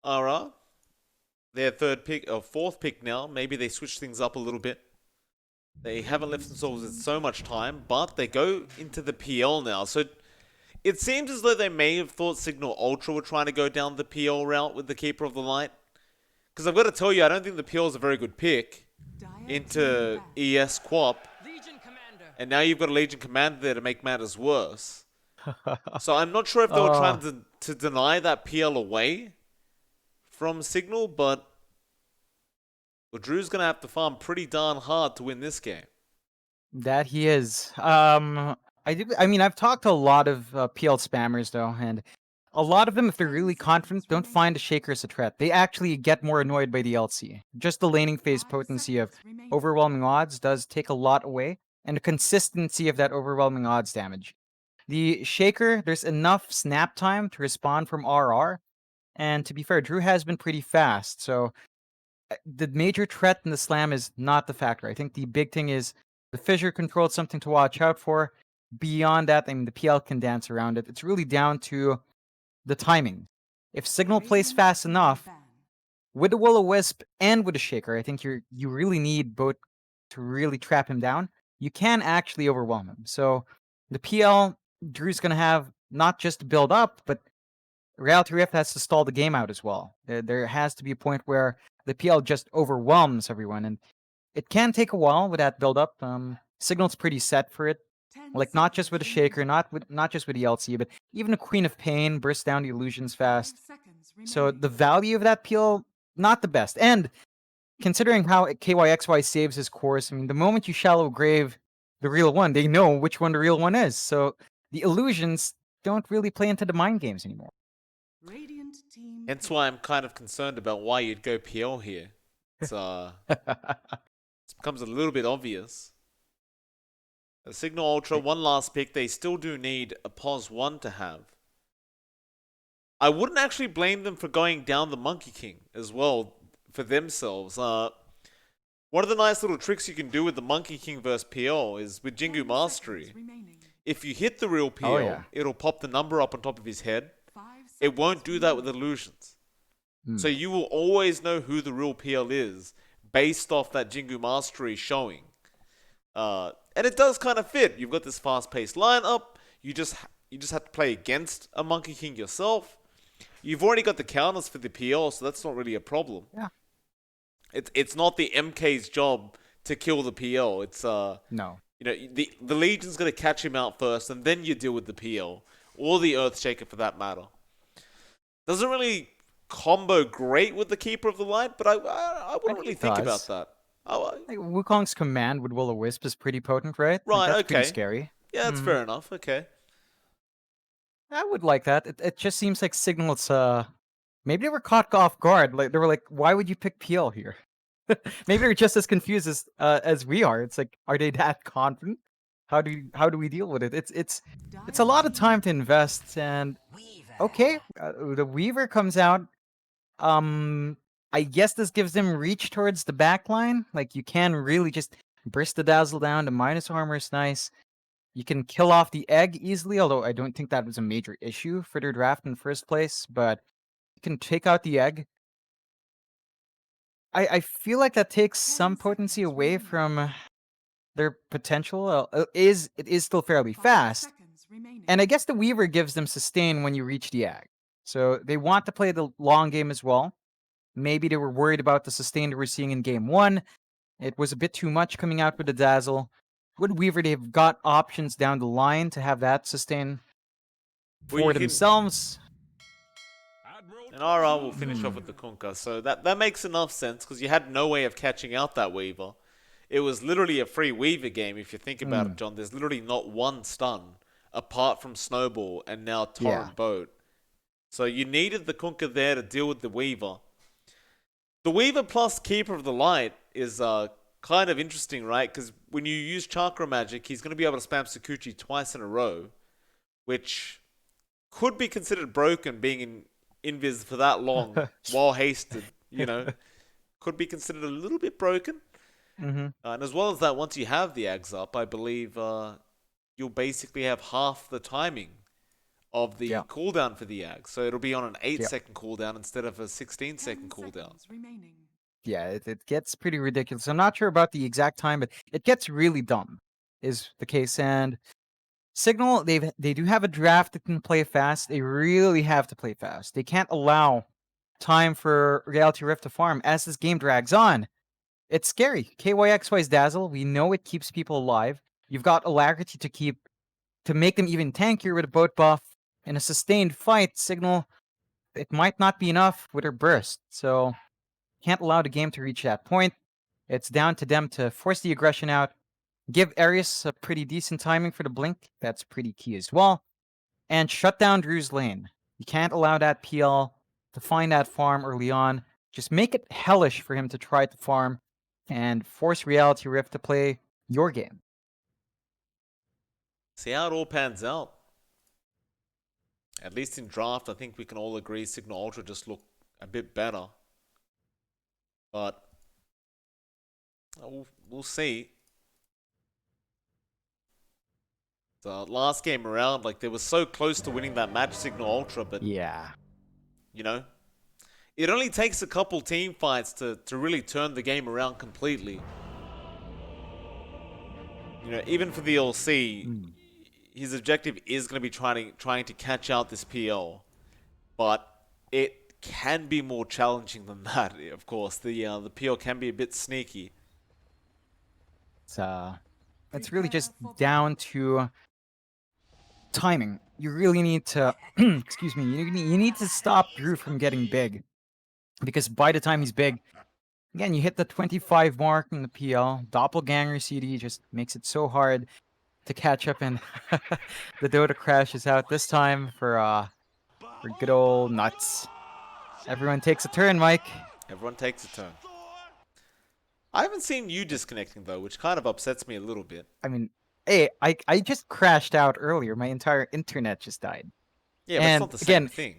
Ara, their third pick or fourth pick now. Maybe they switch things up a little bit. They haven't left themselves in so much time, but they go into the PL now. So it seems as though they may have thought Cignal Ultra were trying to go down the PL route with the Keeper of the Light. Because I've got to tell you, I don't think the PL is a very good pick into ES Quap. And now you've got a Legion Commander there to make matters worse. So I'm not sure if they were Uh, trying to deny that PL away from Cignal, but well, Drew's going to have to farm pretty darn hard to win this game. that he is. I mean, I've talked to a lot of PL spammers though, and a lot of them, if they're really confident, don't find the Shaker as a threat. They actually get more annoyed by the LC. Just the laning phase potency of overwhelming odds does take a lot away, and the consistency of that overwhelming odds damage. The Shaker, there's enough snap time to respond from RR, and to be fair, Drew has been pretty fast, so the major threat in the slam is not the factor. I think the big thing is the fissure control is something to watch out for. Beyond that, I mean, the PL can dance around it. It's really down to the timing. If Cignal plays fast enough with the Will-O-Wisp and with the Shaker, I think you really need both to really trap him down. You can actually overwhelm him. So the PL, Drew's gonna have not just to build up, but Reality Rift has to stall the game out as well. There has to be a point where the PL just overwhelms everyone, and it can take a while with that build up. Signal's pretty set for it. Like not just with the Shaker, not just with the LC, but even the Queen of Pain bursts down the illusions fast. So the value of that PL, not the best. And considering how KYXY saves his course, I mean, the moment you shallow grave the real one, they know which one the real one is. So the illusions don't really play into the mind games anymore. Hence why I'm kind of concerned about why you'd go PL here. It's it becomes a little bit obvious. A Cignal Ultra, one last pick. They still do need a POS 1 to have. I wouldn't actually blame them for going down the Monkey King as well for themselves. One of the nice little tricks you can do with the Monkey King versus PL is with Jingu Mastery. If you hit the real Oh PL, yeah. it'll pop the number up on top of his head. It won't do that with illusions. So Hmm. you will always know who the real PL is based off that Jingu Mastery showing. And it does kind of fit. You've got this fast-paced lineup. You just have to play against a Monkey King yourself. You've already got the counters for the PL, so that's not really a problem. Yeah. It's not the MK's job to kill the PL. It's No. the Legion's gonna catch him out first, and then you deal with the PL or the Earthshaker for that matter. Doesn't really combo great with the Keeper of the Light, but I I wouldn't think really it think about does. that. Oh, Like Wukong's command with Will-O-Wisp is pretty potent, right? Like right, that's pretty okay. scary. Yeah, that's Hmm. fair enough. Okay. I would like that. It just seems like Signal's maybe they were caught off guard. Like they were like, why would you pick PL here? Maybe they're just as confused as we are. It's like, are they that confident? How do we deal with it? It's a lot of time to invest. And okay, the Weaver comes out. Um, I guess this gives them reach towards the back line. Like you can really just burst the dazzle down. The minus armor is nice. You can kill off the egg easily, although I don't think that was a major issue for their draft in the first place. But you can take out the egg. I feel like that takes some potency away from their potential. It is still fairly fast, and I guess the Weaver gives them sustain when you reach the egg. So they want to play the long game as well. Maybe they were worried about the sustain they were seeing in game one. It was a bit too much coming out with the dazzle. With Weaver, they've got options down the line to have that sustain Well, for you can. themselves. And RR will finish off Hmm. with the Kunkka, so that makes enough sense because you had no way of catching out that Weaver. It was literally a free Weaver game if you think about it, Mm. John. There's literally not one stun apart from Snowball and now Yeah. Torrent Boat. So you needed the Kunkka there to deal with the Weaver. The Weaver plus Keeper of the Light is kind of interesting, right? Because when you use Chakra Magic, he's going to be able to spam Sakuchi twice in a row, which could be considered broken being in invis for that long while hasted, could be considered a little bit broken. Mm-hmm. And as well as that, once you have the Ags up, I believe you'll basically have half the timing of the Yeah. cooldown for the Ag. So it'll be on an 8 Yeah. second cooldown instead of a 16-second cooldown. Yeah, it gets pretty ridiculous. I'm not sure about the exact time, but it gets really dumb, is the case. And Cignal, they do have a draft that can play fast. They really have to play fast. They can't allow time for Reality Rift to farm as this game drags on. It's scary. KYXY's Dazzle, we know it keeps people alive. You've got Alacrity to make them even tankier with a boat buff. In a sustained fight, Cignal, it might not be enough with her burst. So can't allow the game to reach that point. It's down to them to force the aggression out. Give Arius a pretty decent timing for the blink. That's pretty key as well. And shut down Drew's lane. You can't allow that PL to find that farm early on. Just make it hellish for him to try to farm and force Reality Rift to play your game. See how it all pans out. At least in draft, I think we can all agree Cignal Ultra just look a bit better. But we'll see. The last game around, like, they were so close to winning that match, Cignal Ultra, but Yeah. you know, it only takes a couple team fights to really turn the game around completely. You know, even for the LC, his objective is going to be trying to catch out this PL, but it can be more challenging than that. Of course, the PL can be a bit sneaky. It's really just down to timing. You really need to, excuse me, you need to stop Drew from getting big. Because by the time he's big, again, you hit the 25 mark in the PL. Doppelganger CD just makes it so hard to catch up, and the Dota crashes out this time for good old Nuts. Everyone takes a turn, Mike. Everyone takes a turn. I haven't seen you disconnecting, though, which kind of upsets me a little bit. I mean, hey, I just crashed out earlier. My entire internet just died. Yeah, but it's not the same thing.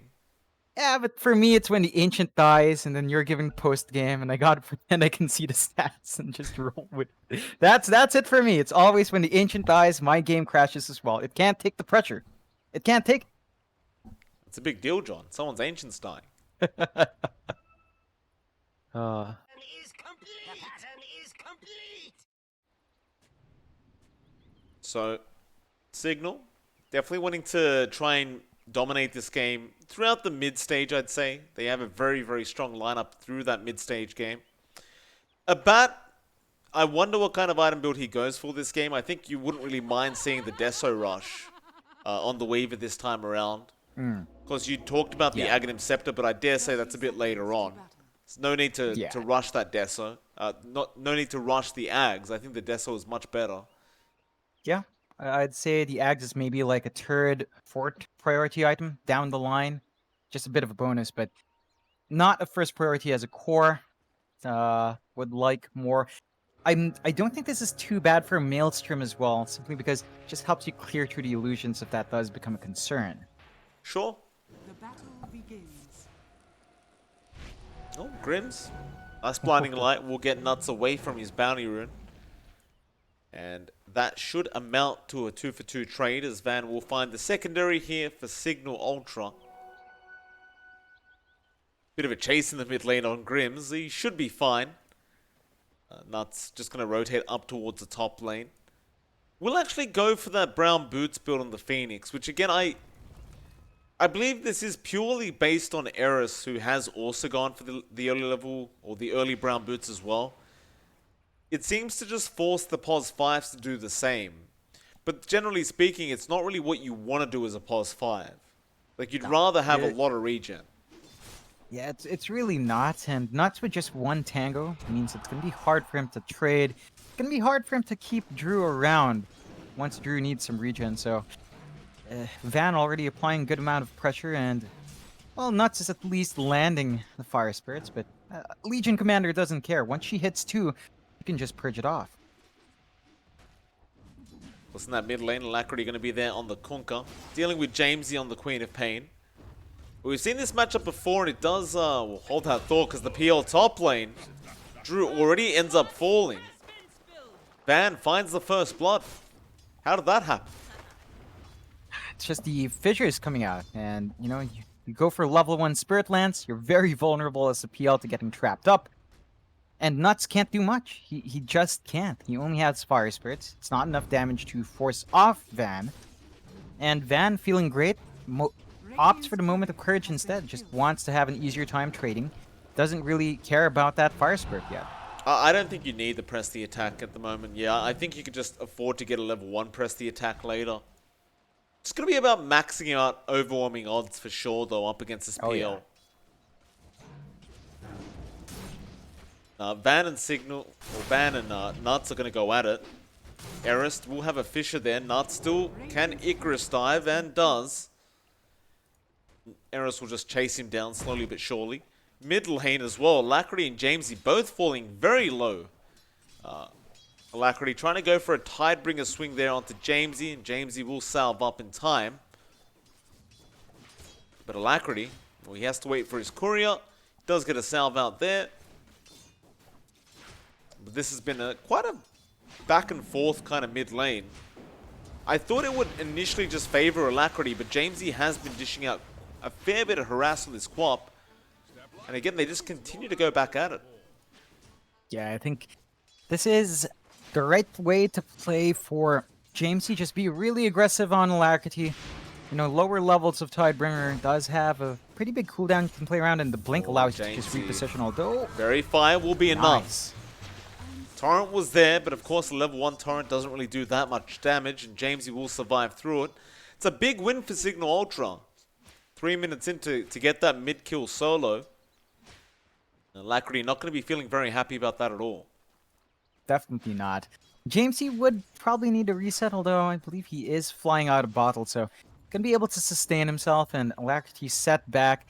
Yeah, but for me, it's when the Ancient dies, and then you're giving post-game, and I gotta pretend I can see the stats and just roll with it. That's it for me. It's always when the Ancient dies, my game crashes as well. It can't take the pressure. It can't take it. It's a big deal, John. Someone's Ancient's dying. So, Cignal, definitely wanting to try and dominate this game throughout the mid stage, I'd say. They have a very, very strong lineup through that mid stage game. Abat, I wonder what kind of item build he goes for this game. I think you wouldn't really mind seeing the Deso Rush on the Weaver this time around. Because you talked about the Aghanim Scepter, but I dare say that's a bit later on. There's no need to rush that Deso. No need to rush the Ags. I think the Deso is much better. Yeah, I'd say the Ags is maybe like a third, fourth priority item down the line. Just a bit of a bonus, but not a first priority as a core. Would like more. I don't think this is too bad for Maelstrom as well, simply because it just helps you clear through the illusions if that does become a concern. Sure. The battle begins. Oh, Grims. Nice blinding light will get Nuts away from his bounty rune. And that should amount to a 2-for-2 trade, as Van will find the secondary here for Cignal Ultra. Bit of a chase in the mid lane on Grims. He should be fine. Nuts just going to rotate up towards the top lane. We'll actually go for that brown boots build on the Phoenix, which again, I believe this is purely based on Eris, who has also gone for the early level, or the early brown boots as well. It seems to just force the POS 5s to do the same. But generally speaking, it's not really what you want to do as a POS 5. Like, you'd rather have a lot of regen. Yeah, it's really not, and Nuts with just one tango means it's going to be hard for him to trade. It's going to be hard for him to keep Drew around once Drew needs some regen, so Van already applying a good amount of pressure, and, well, Nuts is at least landing the Fire Spirits, but Legion Commander doesn't care. Once she hits 2, you can just purge it off. Wasn't that mid lane? Alacrity going to be there on the Kunkka, dealing with Jamesy on the Queen of Pain. We've seen this matchup before, and it does hold that thought, because the PL top lane, Drew already ends up falling. Van finds the first blood. How did that happen? It's just the fissures coming out, and you know, you go for level 1 Spirit Lance, you're very vulnerable as a PL to getting trapped up. And Nuts can't do much. He just can't. He only has Fire Spirits. It's not enough damage to force off Van. And Van, feeling great, opts for the moment of courage instead. Just wants to have an easier time trading. Doesn't really care about that Fire Spirit yet. I don't think you need to press the attack at the moment. Yeah, I think you could just afford to get a level 1 press the attack later. It's going to be about maxing out overwhelming odds for sure, though, up against this PL. Oh, yeah. Van and Cignal, or Van and Nuts are going to go at it. Eris will have a Fissure there. Nuts still can Icarus dive, and does. Eris will just chase him down slowly but surely. Mid lane as well. Alacrity and Jamesy both falling very low. Alacrity trying to go for a Tidebringer swing there onto Jamesy, and Jamesy will salve up in time. But Alacrity, well, he has to wait for his courier. Does get a salve out there. But this has been quite a back and forth kind of mid lane. I thought it would initially just favor Alacrity, but Jamesy has been dishing out a fair bit of harass on this Quap. And again, they just continue to go back at it. Yeah, I think this is the right way to play for Jamesy. Just be really aggressive on Alacrity. You know, lower levels of Tidebringer does have a pretty big cooldown you can play around, and the Blink allows you to just reposition, although... Very Fire will be enough. Nice. Torrent was there, but of course the level 1 Torrent doesn't really do that much damage, and Jamesy will survive through it. It's a big win for Cignal Ultra. 3 minutes in to get that mid-kill solo. Alacrity not going to be feeling very happy about that at all. Definitely not. Jamesy would probably need to reset, although I believe he is flying out of bottle, so going to be able to sustain himself, and Alacrity set back.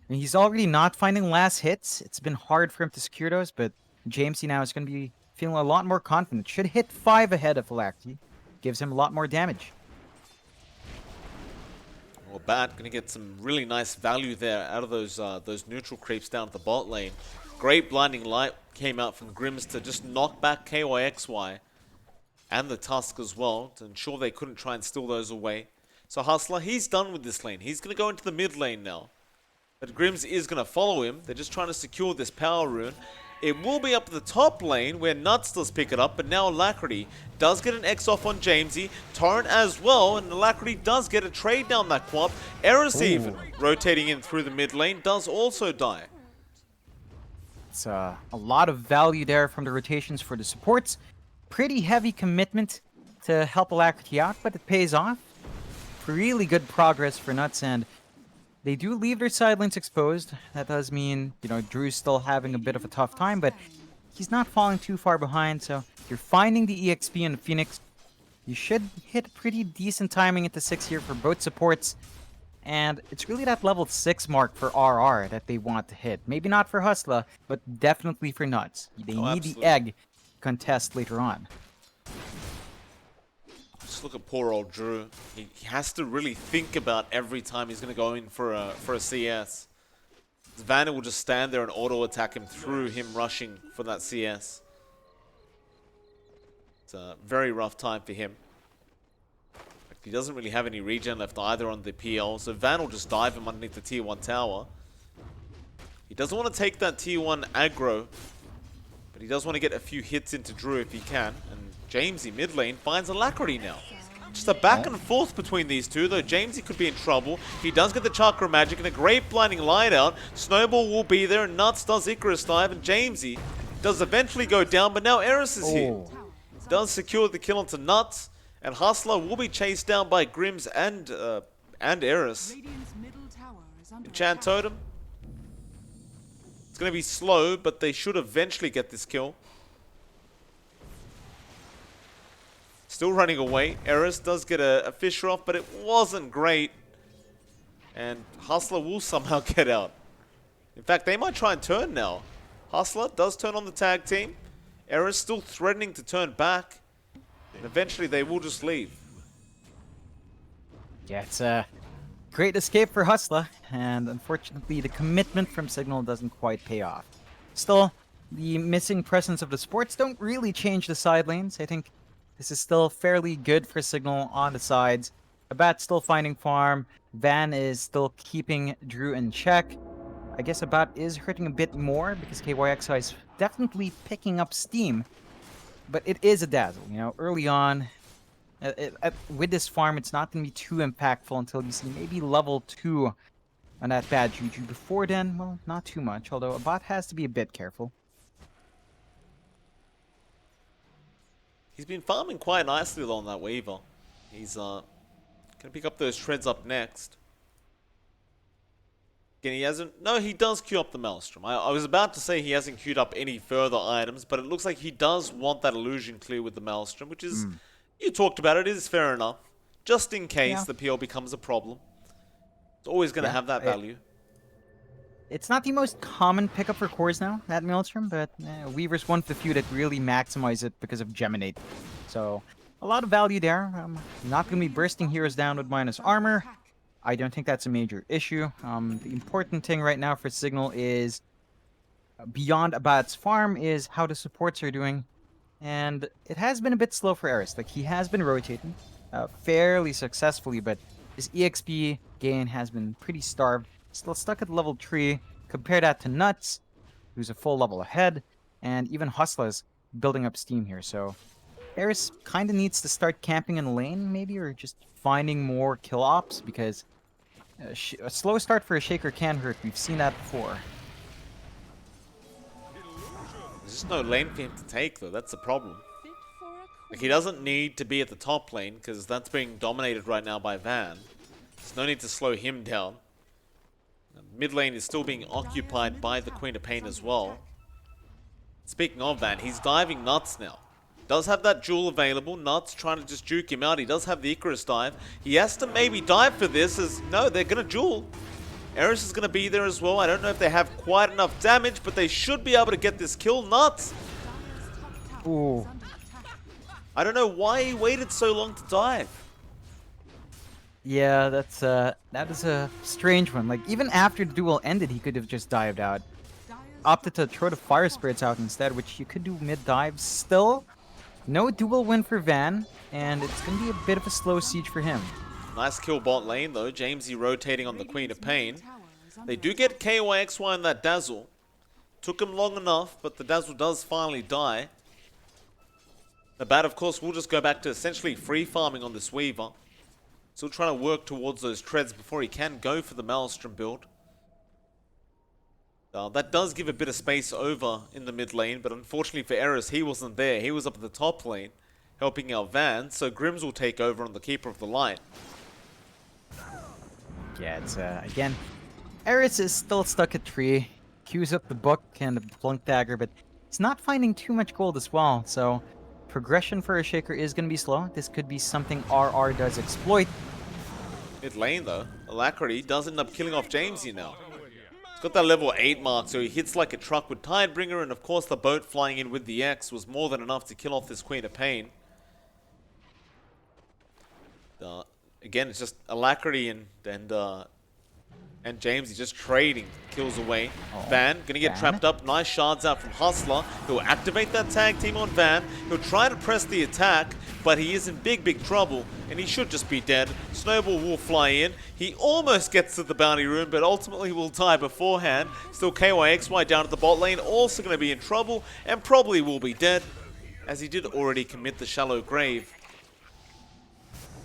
And he's already not finding last hits. It's been hard for him to secure those, but Jamesy now is going to be feeling a lot more confident. Should hit 5 ahead of Alacrity. Gives him a lot more damage. Well, Bat going to get some really nice value there out of those neutral creeps down at the bot lane. Great blinding light came out from Grims to just knock back KYXY and the Tusk as well to ensure they couldn't try and steal those away. So Hustler, he's done with this lane. He's going to go into the mid lane now. But Grims is going to follow him. They're just trying to secure this power rune. It will be up the top lane where Nuts does pick it up, but now Alacrity does get an X off on Jamesy. Torrent as well, and Alacrity does get a trade down that Quap. Eris even rotating in through the mid lane does also die. It's a lot of value there from the rotations for the supports. Pretty heavy commitment to help Alacrity out, but it pays off. Really good progress for Nuts, and they do leave their side lanes exposed. That does mean, you know, Drew's still having a bit of a tough time, but he's not falling too far behind. So if you're finding the EXP in Phoenix, you should hit pretty decent timing into 6 here for both supports. And it's really that level 6 mark for RR that they want to hit. Maybe not for Hustler, but definitely for Nuts. They need absolutely. the egg contest later on. Just look at poor old Drew. He has to really think about every time he's going to go in for a CS. Vanna will just stand there and auto attack him through him rushing for that CS. It's a very rough time for him. He doesn't really have any regen left either on the PL, so Van will just dive him underneath the tier 1 tower. He doesn't want to take that tier 1 aggro, but he does want to get a few hits into Drew if he can. And Jamesy mid lane finds Alacrity now. Just a back and forth between these two, though Jamesy could be in trouble. He does get the Chakra Magic and a great blinding light out. Snowball will be there, and Nuts does Icarus dive, and Jamesy does eventually go down, but now Eris is here. Does secure the kill onto Nuts, and Hustler will be chased down by Grims and Eris. Radiant's middle tower is under Enchant Totem. It's going to be slow, but they should eventually get this kill. Still running away. Eris does get a Fissure off, but it wasn't great. And Hustler will somehow get out. In fact, they might try and turn now. Hustler does turn on the tag team. Eris still threatening to turn back. And eventually they will just leave. Yeah, it's a great escape for Hustler, and unfortunately the commitment from Cignal doesn't quite pay off. Still, the missing presence of the supports don't really change the side lanes. I think this is still fairly good for Cignal on the sides. Abat still finding farm. Van is still keeping Drew in check. I guess Abat is hurting a bit more because KYXI is definitely picking up steam. But it is a dazzle, you know, early on. With this farm, it's not going to be too impactful until you see maybe level 2 on that bad juju. Before then, well, not too much, although Abat has to be a bit careful. He's been farming quite nicely along that Weaver. He's gonna pick up those treads up next. Again, he hasn't... No, he does queue up the Maelstrom. I was about to say he hasn't queued up any further items, but it looks like he does want that illusion clear with the Maelstrom, which is... You talked about it, is fair enough. Just in case the PL becomes a problem. It's always going to have that value. It's not the most common pickup for cores now, that Maelstrom, but Weaver's one of the few that really maximize it because of Geminate. So, a lot of value there. Not going to be bursting heroes down with minus armor. I don't think that's a major issue. The important thing right now for Cignal is, beyond Abat's farm, is how the supports are doing. And it has been a bit slow for Eris. Like, he has been rotating fairly successfully, but his EXP gain has been pretty starved. Still stuck at level 3. Compare that to Nuts, who's a full level ahead, and even Hustla's building up steam here. So Eris kind of needs to start camping in lane, maybe, or just finding more kill ops, because a slow start for a Shaker can hurt. We've seen that before. There's just no lane for him to take, though. That's the problem. Like, he doesn't need to be at the top lane, because that's being dominated right now by Van. There's no need to slow him down. Mid lane is still being occupied by the Queen of Pain as well. Speaking of Van, he's diving Nuts now. Does have that jewel available. Nuts trying to just juke him out. He does have the Icarus dive. He has to maybe dive for this, as no, they're going to jewel. Eris is going to be there as well. I don't know if they have quite enough damage, but they should be able to get this kill. Nuts! Ooh. I don't know why he waited so long to dive. Yeah, that is a strange one. Like, even after the duel ended, he could have just dived out. Opted to throw the Fire Spirits out instead, which you could do mid-dive. Still, no duel win for Van, and it's going to be a bit of a slow siege for him. Nice kill bot lane, though. Jamesy rotating on the Queen of Pain. They do get KYXY in that Dazzle. Took him long enough, but the Dazzle does finally die. The Bat, of course, will just go back to essentially free farming on this Weaver. Still trying to work towards those treads before he can go for the Maelstrom build. That does give a bit of space over in the mid lane, but unfortunately for Eris, he wasn't there. He was up at the top lane, helping out Van, so Grims will take over on the Keeper of the Light. Yeah, it's, again, Eris is still stuck at 3. Queues up the book and the Plunk Dagger, but he's not finding too much gold as well, so progression for a Shaker is going to be slow. This could be something RR does exploit. Mid lane, though, Alacrity does end up killing off Jamesy now. He's got that level 8 mark, so he hits like a truck with Tidebringer, and of course the boat flying in with the X was more than enough to kill off this Queen of Pain. Again, it's just Alacrity and Jamesy just trading kills away. Van gonna get trapped up. Nice shards out from Hustler. He'll activate that tag team on Van. He'll try to press the attack, but he is in big trouble, and he should just be dead. Snowball will fly in. He almost gets to the bounty rune, but ultimately will die beforehand. Still KYXY down at the bot lane, also gonna be in trouble, and probably will be dead, as he did already commit the shallow grave.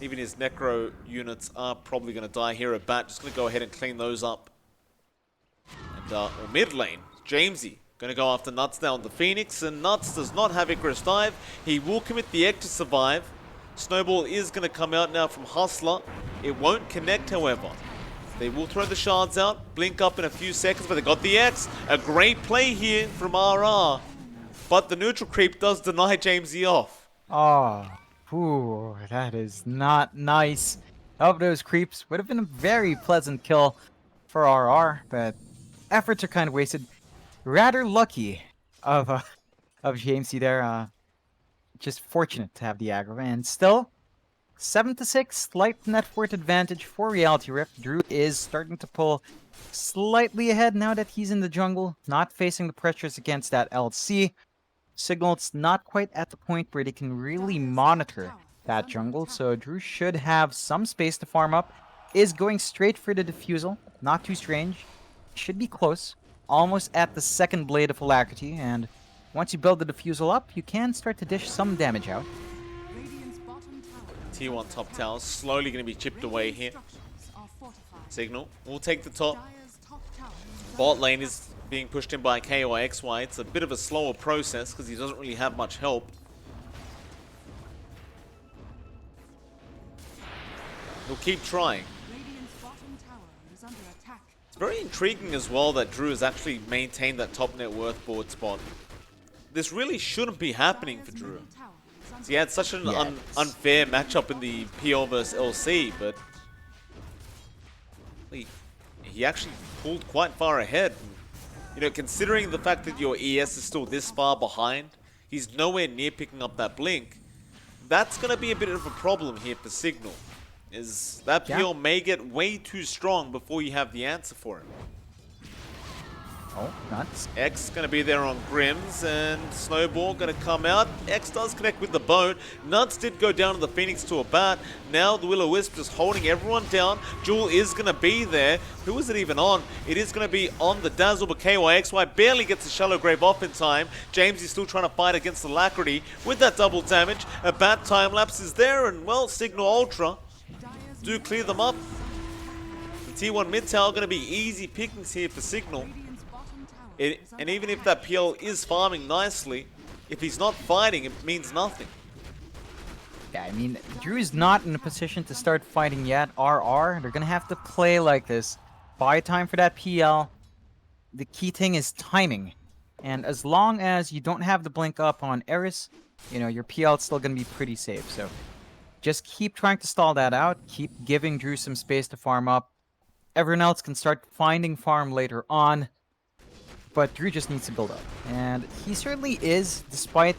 Even his Necro units are probably going to die here at Bat. Just going to go ahead and clean those up. And mid lane, Jamesy going to go after Nuts now on the Phoenix. And Nuts does not have Icarus dive. He will commit the egg to survive. Snowball is going to come out now from Hustler. It won't connect, however. They will throw the shards out, blink up in a few seconds, but they got the X. A great play here from RR. But the neutral creep does deny Jamesy off. Oh. Ooh, that is not nice. Of those creeps would have been a very pleasant kill for RR, but efforts are kind of wasted. Rather lucky of Jamesy there. Just fortunate to have the aggro, and still 7-6, slight net worth advantage for Reality Rift. Drew is starting to pull slightly ahead now that he's in the jungle, not facing the pressures against that LC. Cignal's not quite at the point where they can really monitor that jungle, so Drew should have some space to farm up. Is going straight for the defusal, not too strange. Should be close, almost at the second blade of alacrity, and once you build the defusal up, you can start to dish some damage out. Radiant's bottom tower. Tier 1 top tower slowly going to be chipped away here. Structures are fortified. Cignal will take the top. Dire's top tower is Bot lane is being pushed in by KOXY. It's a bit of a slower process because he doesn't really have much help. He'll keep trying. Radiant's bottom tower is under attack. It's very intriguing as well that Drew has actually maintained that top net worth board spot. This really shouldn't be happening for Dire's Drew. middle tower is under He had such an Yes. unfair matchup in the PL versus LC, but he actually pulled quite far ahead. You know, considering the fact that your ES is still this far behind, he's nowhere near picking up that blink. That's going to be a bit of a problem here for Cignal. Is that Yeah. PL may get way too strong before you have the answer for him. Oh, nuts. X going to be there on Grims, and Snowball going to come out. X does connect with the boat. Nuts did go down to the Phoenix to a bat. Now the Will-O-Wisp just holding everyone down. Jewel is going to be there. Who is it even on? It is going to be on the Dazzle, but KYXY barely gets the Shallow Grave off in time. James is still trying to fight against Alacrity with that double damage. A bat time lapse is there, and well, Cignal Ultra Dire's do clear them up. The T1 mid tower going to be easy pickings here for Cignal. Radiant's bottom tower It, is and under even if attack. that PL is farming nicely, if he's not fighting, it means nothing. Yeah, I mean, Drew's not in a position to start fighting yet. RR, they're gonna have to play like this. Buy time for that PL. The key thing is timing. And as long as you don't have the blink up on Eris, you know, your PL is still gonna be pretty safe. So just keep trying to stall that out. Keep giving Drew some space to farm up. Everyone else can start finding farm later on. But Drew just needs to build up. And he certainly is, despite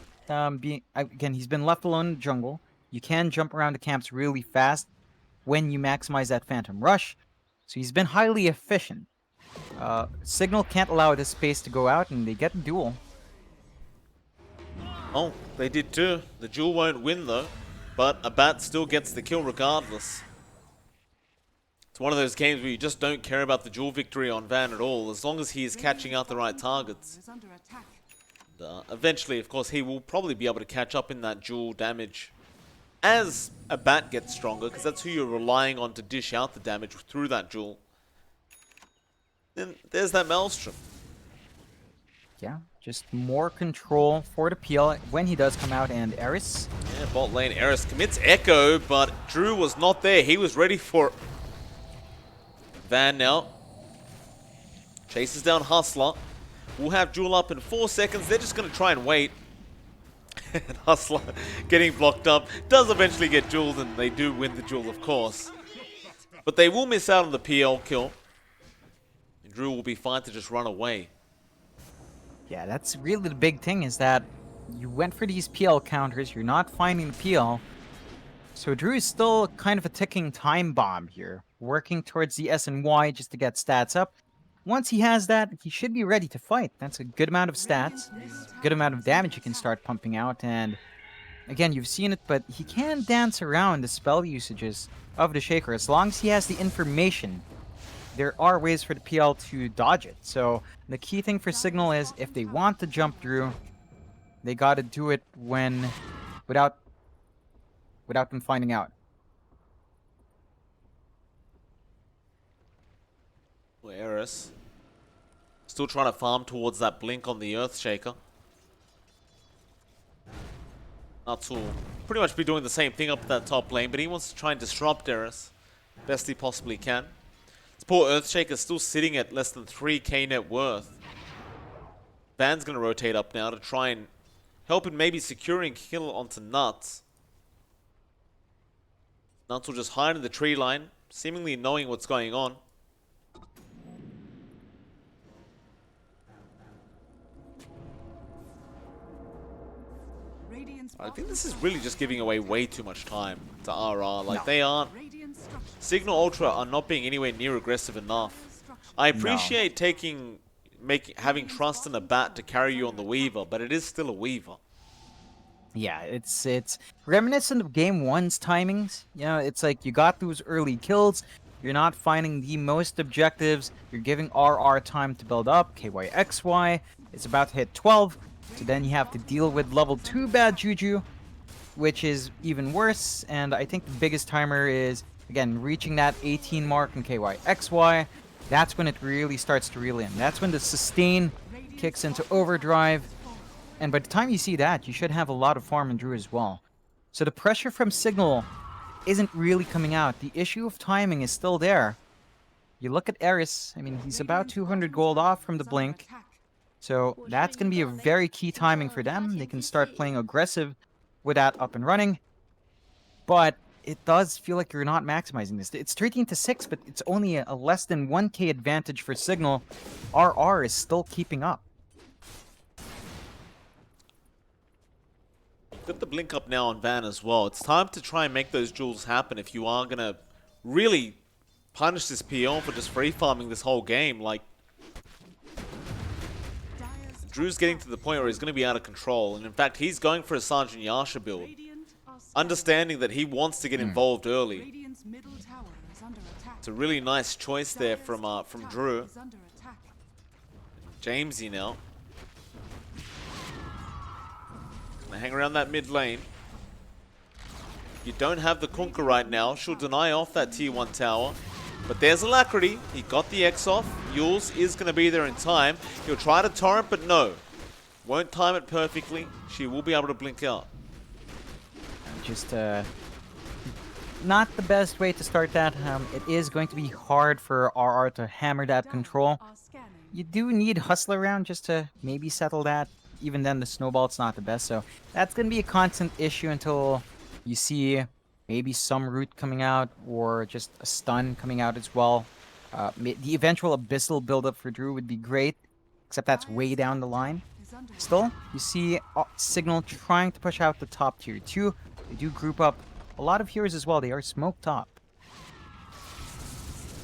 being... Again, he's been left alone in the jungle. You can jump around the camps really fast when you maximize that Phantom Rush. So he's been highly efficient. Cignal can't allow this space to go out, and they get the duel. Oh, they did too. The duel won't win though, but a bat still gets the kill regardless. It's one of those games where you just don't care about the duel victory on Van at all, as long as he is catching out the right targets. Is under attack. Eventually, of course, he will probably be able to catch up in that duel damage as a bat gets stronger, because that's who you're relying on to dish out the damage through that duel. Then there's that Maelstrom. Yeah, just more control for the PL when he does come out, and Eris. Yeah, bot lane Eris commits Echo, but Drew was not there. He was ready for Van now. Chases down Hustler. We'll have Jewel up in 4 seconds. They're just going to try and wait. And Hustler getting blocked up. Does eventually get Jeweled, and they do win the duel, of course. But they will miss out on the PL kill. And Drew will be fine to just run away. Yeah, that's really the big thing, is that you went for these PL counters, you're not finding the PL. So Drew is still kind of a ticking time bomb here, working towards the S and Y just to get stats up. Once he has that, he should be ready to fight. That's a good amount of stats, good amount of damage he can start pumping out, and again, you've seen it, but he can dance around the spell usages of the Shaker. As long as he has the information, there are ways for the PL to dodge it. So the key thing for Cignal is, if they want to jump Drew, they gotta do it without them finding out. Eris still trying to farm towards that blink on the Earthshaker. Nuts will pretty much be doing the same thing up at that top lane, but he wants to try and disrupt Eris best he possibly can. This poor Earthshaker still sitting at less than 3k net worth. Van's going to rotate up now to try and help in maybe securing kill onto Nuts. Nuts will just hide in the tree line, seemingly knowing what's going on. Radiant's I think bottom this is tower really just giving away way too much time to RR. Like, No. they aren't... Radiant structures. Cignal Ultra are not being anywhere near aggressive enough. I appreciate having trust in a bat to carry you on the Weaver, but it is still a Weaver. Yeah, it's reminiscent of Game 1's timings. You know, it's like you got those early kills, you're not finding the most objectives, you're giving RR time to build up, KYXY, it's about to hit 12, so then you have to deal with level 2 bad juju, which is even worse, and I think the biggest timer is, again, reaching that 18 mark in KYXY. That's when it really starts to reel in. That's when the sustain kicks into overdrive, and by the time you see that, you should have a lot of farm and Drew as well. So the pressure from Cignal isn't really coming out. The issue of timing is still there. You look at Eris, I mean, he's about 200 gold off from the blink. So that's going to be a very key timing for them. They can start playing aggressive with that up and running. But it does feel like you're not maximizing this. It's 13-6, but it's only a less than 1k advantage for Cignal. RR is still keeping up. Got the blink up now on Van as well. It's time to try and make those duels happen if you are going to really punish this PL for just free farming this whole game. Like, Drew's getting to the point where he's going to be out of control. And in fact, he's going for a Sergeant Yasha build, understanding that he wants to get involved early. It's a really nice choice there from Drew. Jamesy now. Gonna hang around that mid lane. You don't have the Kunkka right now. She'll deny off that tier 1 tower. But there's Alacrity. He got the X off. Yules is going to be there in time. He'll try to torrent, but no. Won't time it perfectly. She will be able to blink out. Just not the best way to start that. It is going to be hard for RR to hammer that control. You do need Hustle around just to maybe settle that. Even then, the snowball, it's not the best. So that's going to be a constant issue until you see maybe some root coming out or just a stun coming out as well. The eventual Abyssal buildup for Drew would be great, except that's way down the line. Still, you see Cignal trying to push out the top tier 2. They do group up a lot of heroes as well. They are smoked up.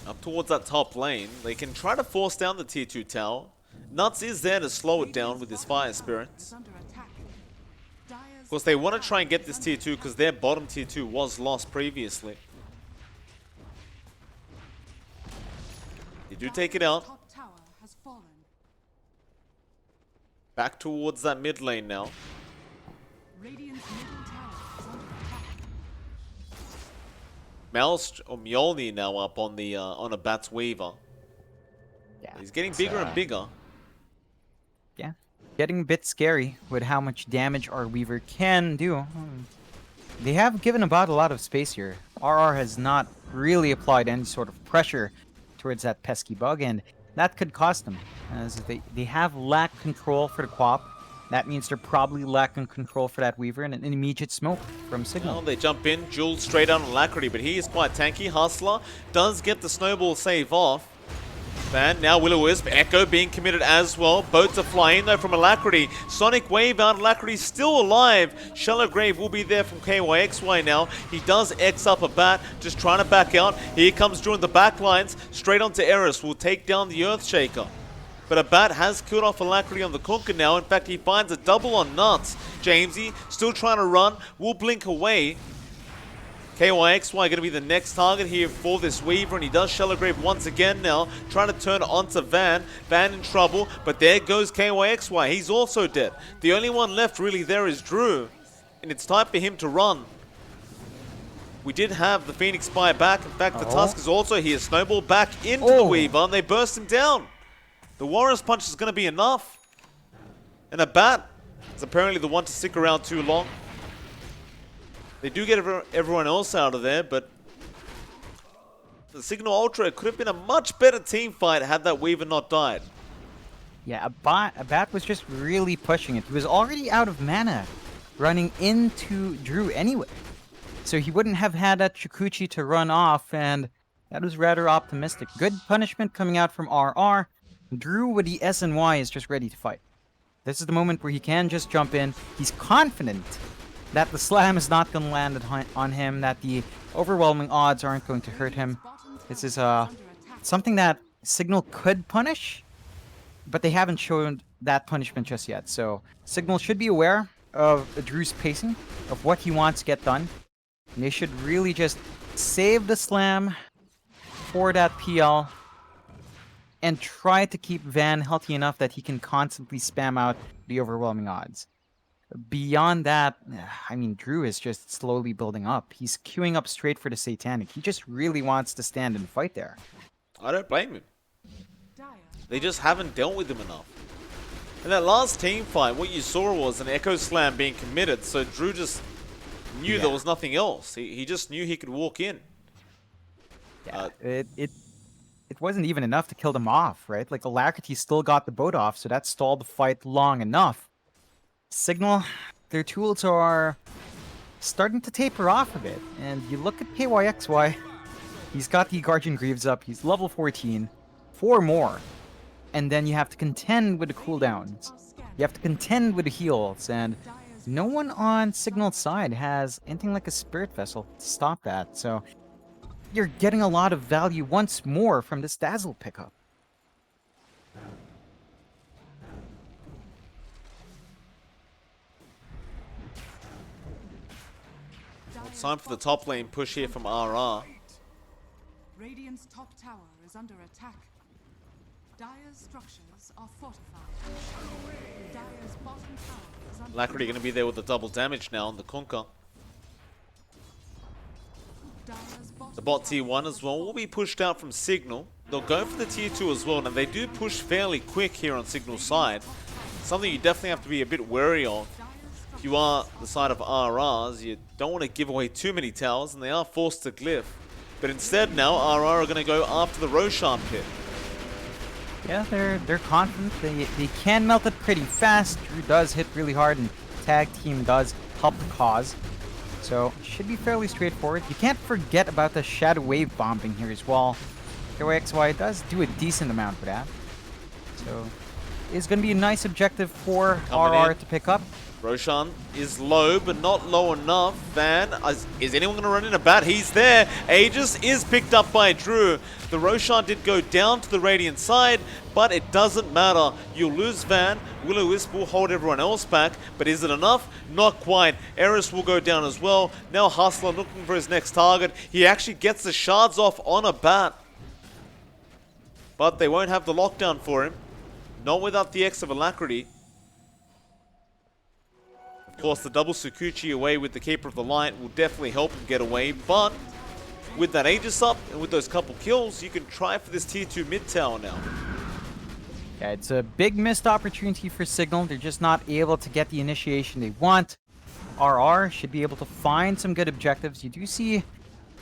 Up towards that top lane. They can try to force down the tier 2 tower. Nuts is there to slow it down with his fire spirits. Of course, they want to try and get this tier 2 because their bottom tier 2 was lost previously. They do take it out. Back towards that mid lane now. Mjolnir now up on the on a Bat's Weaver. Yeah, he's getting bigger and bigger. Yeah, getting a bit scary with how much damage our Weaver can do. They have given about a lot of space here. RR has not really applied any sort of pressure towards that pesky bug, and that could cost them, as they have lacked control for the Quap. That means they're probably lacking control for that Weaver, and an immediate smoke from Cignal. Well, they jump in, Jules straight on Alacrity, but he is quite tanky. Hustler does get the snowball save off. And now Will-O-Wisp, Echo being committed as well. Boats are flying though from Alacrity. Sonic Wave out, Alacrity still alive. Shallow Grave will be there from KYXY now. He does X up a bat, just trying to back out. Here comes Drew in the back lines. Straight onto Eris, will take down the Earthshaker. But a bat has killed off Alacrity on the Kunkka now. In fact, he finds a double on Nuts. Jamesy still trying to run, will blink away. KYXY going to be the next target here for this Weaver, and he does Shallow Grave once again now, trying to turn onto Van. Van in trouble, but there goes KYXY. He's also dead. The only one left really there is Drew, and it's time for him to run. We did have the Phoenix Spire back. In fact, the Tusk is also here. Snowball back into the Weaver, and they burst him down. The Warrior's Punch is going to be enough. And a bat is apparently the one to stick around too long. They do get everyone else out of there, but the Cignal Ultra could have been a much better team fight had that Weaver not died. Yeah, a bat was just really pushing it. He was already out of mana running into Drew anyway. So he wouldn't have had that Chikuchi to run off, and that was rather optimistic. Good punishment coming out from RR. Drew with the SNY is just ready to fight. This is the moment where he can just jump in. He's confident that the slam is not going to land on him, that the overwhelming odds aren't going to hurt him. This is something that Cignal could punish, but they haven't shown that punishment just yet. So Cignal should be aware. of Drew's pacing, of what he wants to get done. And they should really just save the slam for that PL and try to keep Van healthy enough that he can constantly spam out the overwhelming odds. Beyond that, I mean, Drew is just slowly building up. He's queuing up straight for the Satanic. He just really wants to stand and fight there. I don't blame him. Dire They just haven't dealt with him enough. In that last team fight, what you saw was an Echo Slam being committed, so Drew just knew there was nothing else. He just knew he could walk in. Yeah, it wasn't even enough to kill them off, right? Like, Alacrity still got the boat off, so that stalled the fight long enough. Cignal, their tools are starting to taper off a bit. And you look at KYXY, he's got the Guardian Greaves up, he's level 14, 4 more. And then you have to contend with the cooldowns. are scattered. You have to contend with the heals, and Dire's no one on Cignal's side has anything like a Spirit Vessel to stop that, so you're getting a lot of value once more from this Dazzle pickup. It's time for the top lane push here from RR. Radiant's top tower is under attack. Dire's structures are fortified. Dire's bottom tower is under Alacrity going to be there with the double damage now on the Kunkka. Dire's bottom The bot tower tier 1 is as well will be pushed out from Cignal. They'll go for the tier 2 as well, and they do push fairly quick here on Signal's side. Something you definitely have to be a bit wary of. Dire's If you are the side of RRs, you don't want to give away too many towers, and they are forced to glyph. But instead now, RR are going to go after the Roshan pit. Yeah, they're confident. They can melt it pretty fast. Drew does hit really hard, and tag team does help the cause. So, should be fairly straightforward. You can't forget about the Shadow Wave bombing here as well. KYXY does do a decent amount for that. So, it's going to be a nice objective for Coming RR in. to pick up. Roshan is low, but not low enough. Van, is anyone going to run in a bat? He's there. Aegis is picked up by Drew. The Roshan did go down to the Radiant side, but it doesn't matter. You'll lose Van. Will-O-Wisp will hold everyone else back, but is it enough? Not quite. Eris will go down as well. Now Hustler looking for his next target. He actually gets the shards off on a bat. But they won't have the lockdown for him. Not without the X of Alacrity. Of course, the double Sukuchi away with the Keeper of the Light will definitely help him get away, but with that Aegis up and with those couple kills, you can try for this tier 2 mid tower now. Yeah, it's a big missed opportunity for Cignal. They're just not able to get the initiation they want. RR should be able to find some good objectives. You do see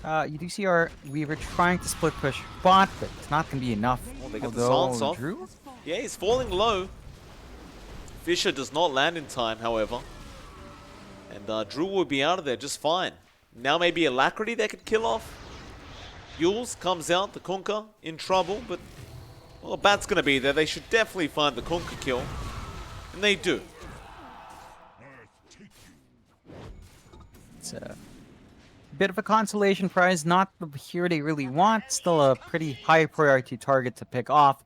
our Weaver trying to split push bot, but it's not going to be enough. Oh, they got the Although, silence off. Drew? Yeah, he's falling low. Fisher does not land in time, however. And Drew will be out of there just fine. Now maybe Alacrity they could kill off. Yules comes out, the Kunkka in trouble, but well, Bat's going to be there. They should definitely find the Kunkka kill. And they do. It's a bit of a consolation prize, not the hero they really want. Still a pretty high priority target to pick off.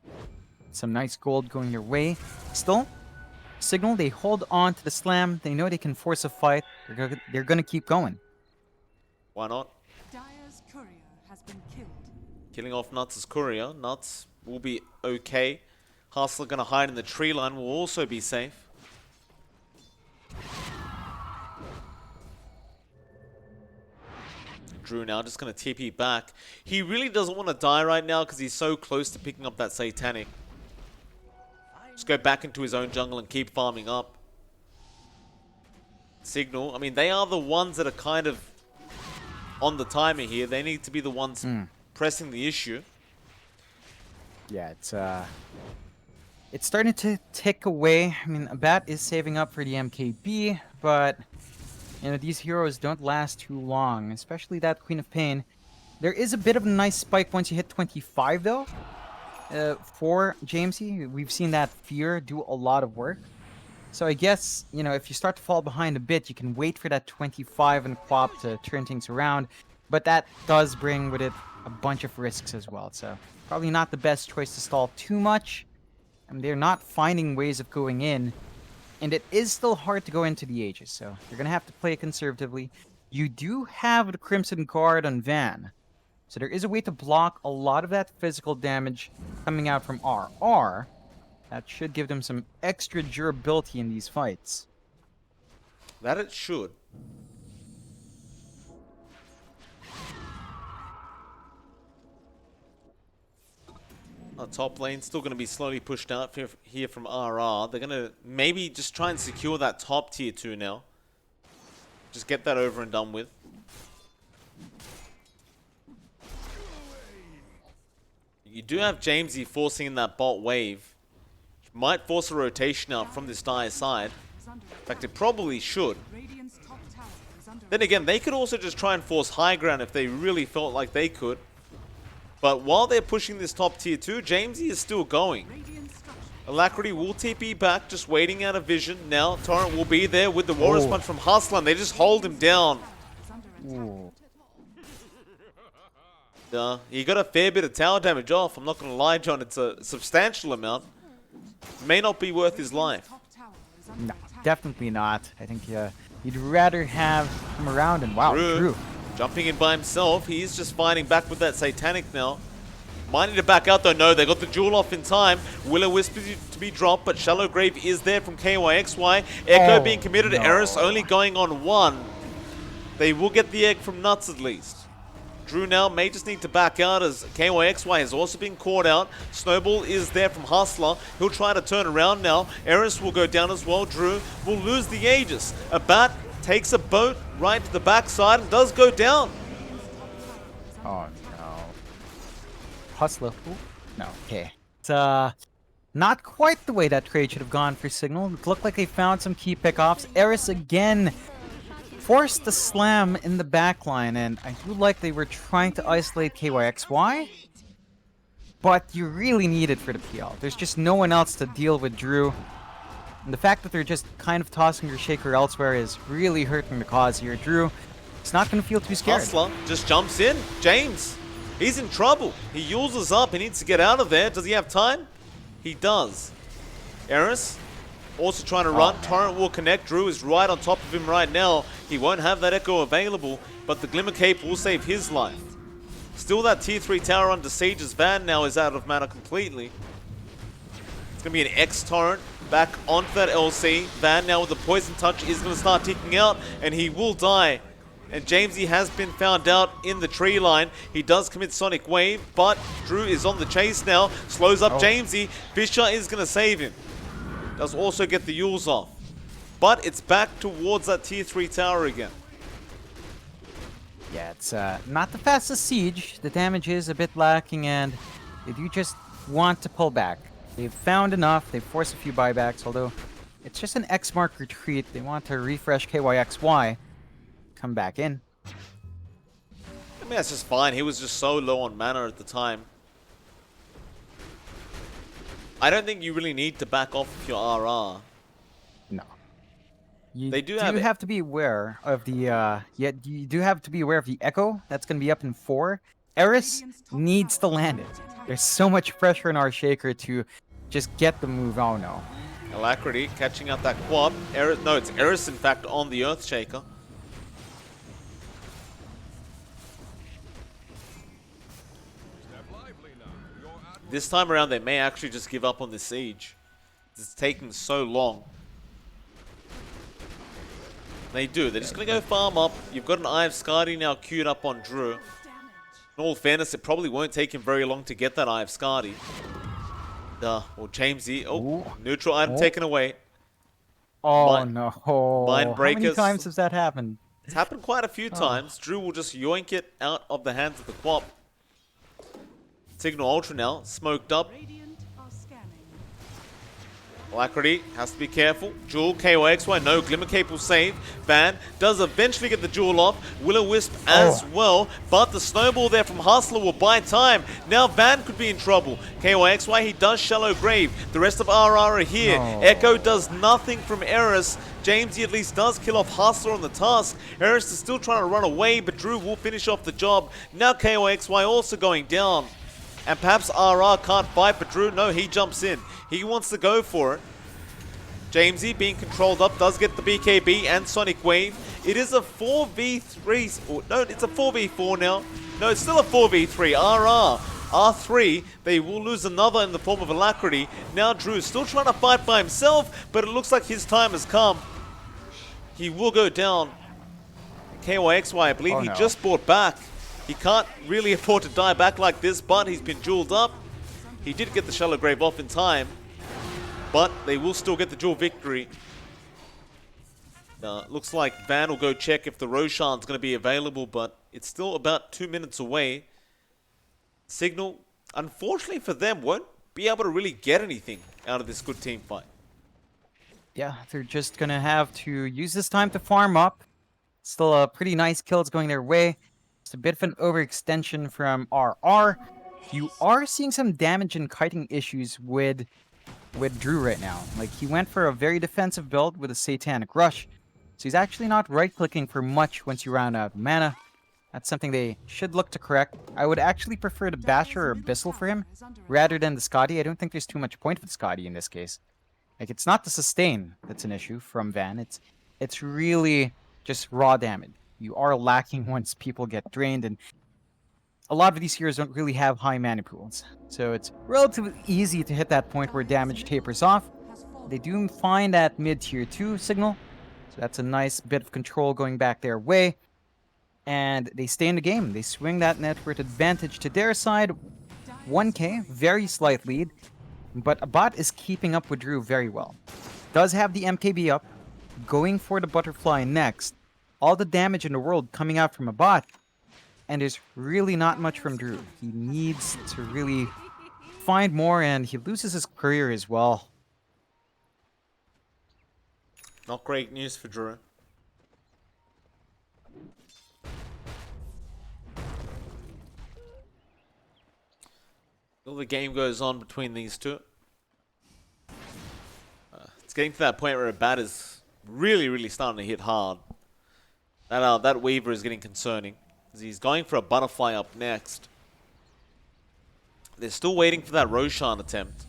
Some nice gold going your way. Still, Cignal, they hold on to the slam. They know they can force a fight. They're going to keep going. Why not? Dire's courier has been killed. Killing off Nuts' courier. Nuts will be okay. Hustler going to hide in the tree line, will also be safe. Drew now just going to TP back. He really doesn't want to die right now because he's so close to picking up that Satanic. Just go back into his own jungle and keep farming up. Cignal, I mean, they are the ones that are kind of on the timer here. They need to be the ones pressing the issue. Yeah, it's starting to tick away. I mean, Bat is saving up for the MKB, but you know, these heroes don't last too long, especially that Queen of Pain. There is a bit of a nice spike once you hit 25, though. For Jamesy, we've seen that Fear do a lot of work. So I guess, you know, if you start to fall behind a bit, you can wait for that 25 and Quap to turn things around. But that does bring with it a bunch of risks as well. So probably not the best choice to stall too much. And they're not finding ways of going in. And it is still hard to go into the Aegis, so you're gonna have to play conservatively. You do have the Crimson Guard on Van, so there is a way to block a lot of that physical damage coming out from RR. That should give them some extra durability in these fights. That it should. Our top lane still going to be slowly pushed out here from RR. They're going to maybe just try and secure that top tier 2 now. Just get that over and done with. You do have Jamesy forcing in that bot wave. Might force a rotation out from this Dire side. In fact, it probably should. Radiant's top tower is under Then again, they could also just try and force high ground if they really felt like they could. But while they're pushing this top tier 2, Jamesy is still going. Radiant structure Alacrity will TP back, just waiting out of vision. Now, Torrent will be there with the Warriors Punch from Hustler, and they just hold him down. is under attack. He got a fair bit of tower damage off. I'm not going to lie, John. It's a substantial amount. May not be worth his life. Top tower is under No, attack. definitely not. I think you'd rather have him around, and wow, Drew. Jumping in by himself. He's just fighting back with that Satanic now. Might need to back out though. No, they got the jewel off in time. Will-O-Wisp is to be dropped, but Shallow Grave is there from KYXY. Echo being committed to Eris, only going on 1. They will get the egg from Nuts at least. Drew now may just need to back out as KYXY has also been caught out. Snowball is there from Hustler. He'll try to turn around now. Eris will go down as well. Drew will lose the Aegis. A bat takes a boat right to the backside and does go down. Oh no. Hustler. Ooh. No, okay. It's not quite the way that trade should have gone for Cignal. It looked like they found some key pickoffs. Eris again forced the slam in the backline, and I do like they were trying to isolate KYXY, but you really need it for the PL. There's just no one else to deal with Drew. And the fact that they're just kind of tossing your shaker elsewhere is really hurting the cause here. Drew, it's not going to feel too scared. Hustler just jumps in. James, he's in trouble. He uses up. He needs to get out of there. Does he have time? He does. Eris also trying to run. Torrent will connect. Drew is right on top of him right now. He won't have that Echo available, but the Glimmer Cape will save his life. Still that tier 3 tower under siege as Van now is out of mana completely. It's going to be an X-Torrent back onto that LC. Van now with the Poison Touch is going to start ticking out, and he will die. And Jamesy has been found out in the tree line. He does commit Sonic Wave, but Drew is on the chase now. Slows up Jamesy. Fisher is going to save him. Does also get the Yules off. But it's back towards that tier 3 tower again. Yeah, it's not the fastest siege. The damage is a bit lacking, and they do just want to pull back. They've found enough. They've forced a few buybacks, although it's just an X-Mark retreat. They want to refresh KYXY. Come back in. I mean, that's just fine. He was just so low on mana at the time. I don't think you really need to back off of your RR. No. You They do have to be aware of the you do have to be aware of the Echo. That's going to be up in 4. Eris needs to land it. There's so much pressure in our Shaker to just get the move. Oh no. Alacrity catching out that quad. Eris, no, it's Eris in fact on the Earthshaker. This time around, they may actually just give up on the siege. It's taking so long. They do. They're just going to go farm up. You've got an Eye of Skadi now queued up on Drew. In all fairness, it probably won't take him very long to get that Eye of Skadi. Well, Jamesy. Oh, neutral item taken away. Oh no. Mind How breakers. many times has that happened? It's happened quite a few times. Drew will just yoink it out of the hands of the Quap. Cignal Ultra now, smoked up. Radiant are scanning. Alacrity has to be careful. Jewel, KOXY, no. Glimmer Cape will save. Van does eventually get the Jewel off. Will-O-Wisp as well. But the Snowball there from Hustler will buy time. Now Van could be in trouble. KOXY, he does Shallow Grave. The rest of RR are here. No. Echo does nothing from Eris. Jamesy at least does kill off Hustler on the task. Eris is still trying to run away, but Drew will finish off the job. Now KOXY also going down. And perhaps RR can't fight, but Drew, no, he jumps in. He wants to go for it. Jamesy being controlled up does get the BKB and Sonic Wave. It is a 4v3. Oh, no, it's a 4v4 now. No, it's still a 4v3. R3, they will lose another in the form of Alacrity. Now Drew is still trying to fight by himself, but it looks like his time has come. He will go down. KYXY, I believe he just bought back. He can't really afford to die back like this, but he's been jeweled up. He did get the Shallow Grave off in time, but they will still get the duel victory. Looks like Van will go check if the Roshan's going to be available, but it's still about 2 minutes away. Cignal, unfortunately for them, won't be able to really get anything out of this good team fight. Yeah, they're just going to have to use this time to farm up. Still a pretty nice kills going their way. It's a bit of an overextension from RR. You are seeing some damage and kiting issues with Drew right now. Like, he went for a very defensive build with a Satanic Rush. So he's actually not right-clicking for much once you round out mana. That's something they should look to correct. I would actually prefer the Basher or Abyssal for him, rather than the Scotty. I don't think there's too much point with Scotty in this case. Like, it's not the sustain that's an issue from Van. It's really just raw damage. You are lacking once people get drained, and a lot of these heroes don't really have high mana pools. So it's relatively easy to hit that point where damage tapers off. They do find that mid-tier 2 Cignal. So that's a nice bit of control going back their way. And they stay in the game. They swing that network advantage to their side. 1k, very slight lead. But a bot is keeping up with Drew very well. Does have the MKB up. Going for the butterfly next. All the damage in the world coming out from a bot. And there's really not much from Drew. He needs to really find more, and he loses his career as well. Not great news for Drew. Well, the game goes on between these two. It's getting to that point where a bat is really starting to hit hard. That Weaver is getting concerning. He's going for a butterfly up next. They're still waiting for that Roshan attempt.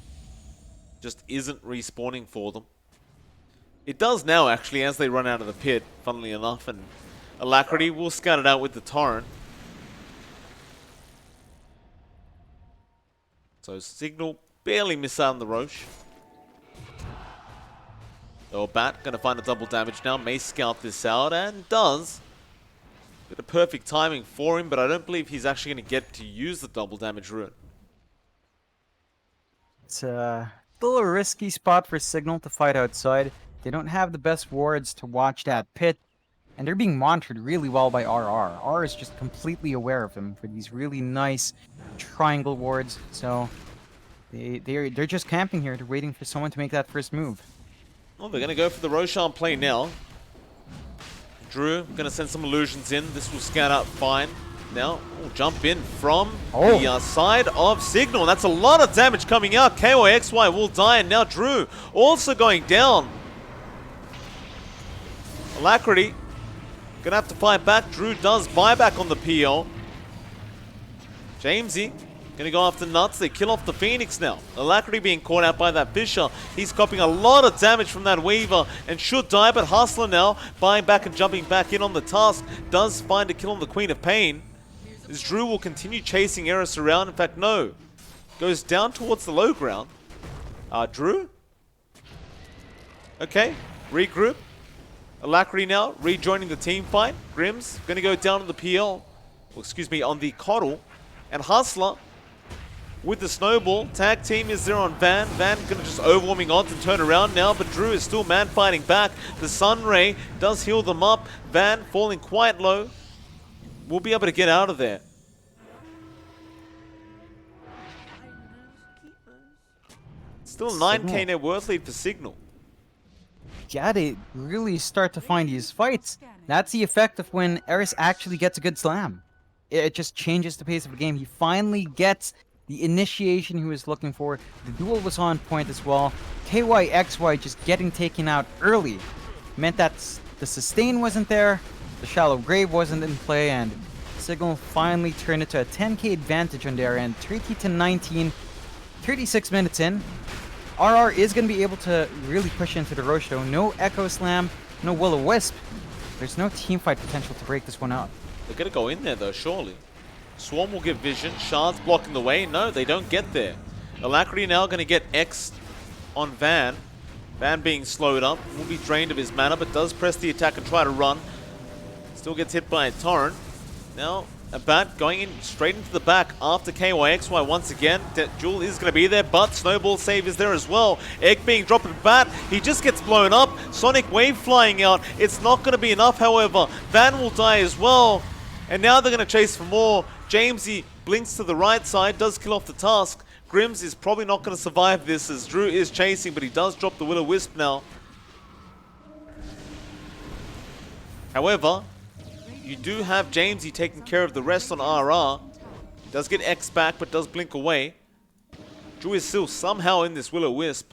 Just isn't respawning for them. It does now, actually, as they run out of the pit, funnily enough, and Alacrity will scout it out with the Torrent. So Cignal barely miss out on the Roche. So Bat going to find a double damage now, may scout this out, and does. Bit of perfect timing for him, but I don't believe he's actually going to get to use the double damage rune. It's still a risky spot for Cignal to fight outside. They don't have the best wards to watch that pit, and they're being monitored really well by RR. RR is just completely aware of him for these really nice triangle wards, so they're just camping here. They're waiting for someone to make that first move. Well, they're going to go for the Roshan play now. Drew going to send some illusions in. This will scout out fine. Now, jump in from the side of Cignal. That's a lot of damage coming out. KYXY will die, and now Drew also going down. Alacrity gonna have to fight back. Drew does buyback on the PL. Jamesy gonna go after Nuts. They kill off the Phoenix now. Alacrity being caught out by that Fisher. He's copying a lot of damage from that Weaver and should die, but Hustler now buying back and jumping back in on the task. Does find a kill on the Queen of Pain. As Drew will continue chasing Eris around. In fact, no. Goes down towards the low ground. Drew? Okay, regroup. Alacrity now rejoining the team fight. Grimm's going to go down on the PL. Well, excuse me, on the Coddle. And Hustler with the Snowball. Tag team is there on Van. Van going to just overwhelming odds and turn around now. But Drew is still man fighting back. The Sunray does heal them up. Van falling quite low. We'll be able to get out of there. Still 9k net worth lead for Cignal. Yeah, they really start to find these fights. That's the effect of when Eris actually gets a good slam. It just changes the pace of the game. He finally gets the initiation he was looking for. The duel was on point as well. KYXY just getting taken out early meant that the sustain wasn't there, the Shallow Grave wasn't in play, and Cignal finally turned it to a 10k advantage on their end. 30 to 19, 36 minutes in. RR is going to be able to really push into the Roche though. No Echo Slam, no Will-O-Wisp. There's no teamfight potential to break this one up. They're going to go in there though, surely. Swarm will get vision. Shards blocking the way. No, they don't get there. Alacrity now going to get X on Van. Van being slowed up. Will be drained of his mana, but does press the attack and try to run. Still gets hit by a Torrent. Now, a Bat going in straight into the back after KYXY once again. Jewel is going to be there, but Snowball save is there as well. Egg being dropped at Bat. He just gets blown up. Sonic Wave flying out. It's not going to be enough, however. Van will die as well. And now they're going to chase for more. Jamesy blinks to the right side, does kill off the task. Grims is probably not going to survive this as Drew is chasing, but he does drop the Will-O-Wisp now. However, you do have Jamesy taking care of the rest on RR. He does get X back, but does blink away. Drew is still somehow in this Will-O-Wisp.